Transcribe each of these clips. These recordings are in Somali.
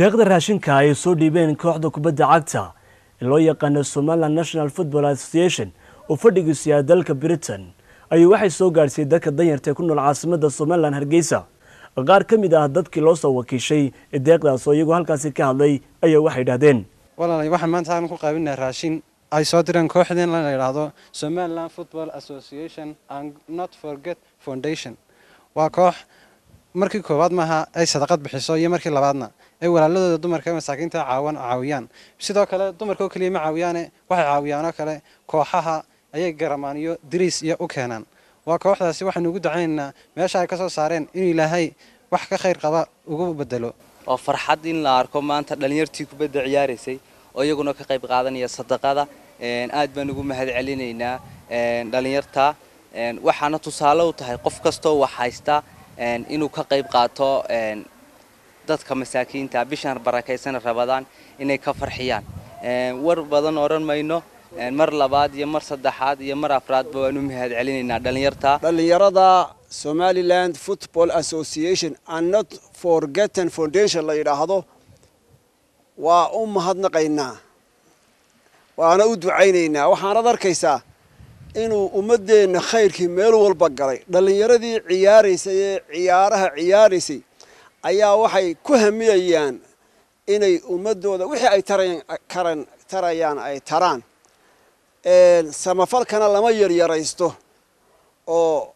deeqda raashinka ay soo dhiibeen kooxda kubadda cagta ee loo yaqaano Somaliland National Football Association oo fadhigiisu yahay dalka Britain ayuu waxay soo gaarsiiyay dadka danyarta ku nool caasimadda Somaliland Hargeysa. qaar ka mid ah dadkii loo soo wakiishay deeqdaas oo iyagu halkaasi ka hadlay ayaa waxay yiraahdeen walaalay waxaan maanta aan ku qaybinay raashin ay soo direen kooxdeen la yiraahdo Somaliland Football Association and Not Forget Foundation. waa koox markii koowaad maaha ay sadaqad bixiso iyo markii labaadna ay walaaladooda dumarka masaakiinta caawiyaan sidoo kale dumarka oo kaliya ma caawiyaan waxay caawiyaan kale kooxaha ayay garamaaniyo diriis iyo u keenan waa kooxdaasi waxaan ugu ducaynaynaa meesha ay ka soo saareen in Ilaahay wax ka khayr qaba ugu bedelo oo farxad in la arko maanta dhalinyartii kubadda ciyaareysay oo iyaguna ka qayb qaadanaya sadaqada aad baan ugu mahadcelinaynaa dhalinyarta waxaana tusaale u tahay qof kasto wax haysta inuu ka qayb qaato dadka masaakiinta bishan barakeysan Ramadaan inay ka farxiyaan war badan oran mayno mar labaad iyo mar saddexaad iyo mar afraad baan u mahadcelinaynaa dhalinyarada Somaliland Football Association and Not Forgotten Foundation la yiraahdo waa mahadnaqaynaa waana u ducaynaynaa waxaanad arkaysaa inuu ummadeena khayrkii meel walba galay dhalinyaradii ciyaaraysay ciyaaraha ciyaaraysay ayaa waxay ku hamiyayaan inay ummadooda wixii ay tarayaan ay taraan samafalkana lama yaryaraysto oo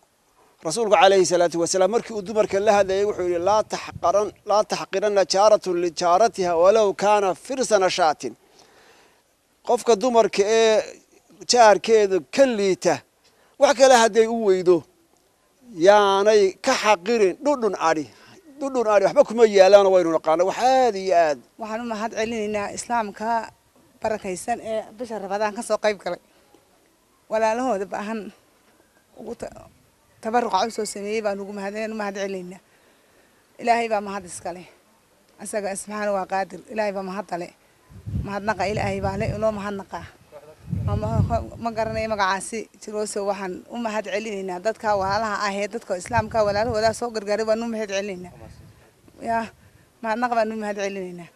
rasuulku calayhi salaatu wasalaam markii uu dumarka la hadlayay wuxuu yiri la tahqiranna jaaratu li jaaratiha walaw kana firsana shaatin qofka dumarka ee jaarkeedu ka liita wax kale haday u weydo yaanay ka xaqirin dhudhun ari waxba kuma yaalaan waynu naqaan wax aad iyo aad waxaan u mahad celinaynaa islaamka barakaysan ee bisha Ramadaan ka soo qayb galay walaalahooda baahan ugu tabaruc soo sameeyay baan ugu mahad celinaynaa ilaahay baa mahad iska leh asaga subhanahu wa qaadir ilaahay baa mahad leh mahadnaqa ilaahay baa leh loo mahadnaqa ma garanay magacaasi jirooso waxaan u mahad celinaynaa dadka walaalaha ah ee dadka islaamka walaalahooda soo gargaaray baan u mahad celinaynaa mahadnaqa baan u mahad celinaynaa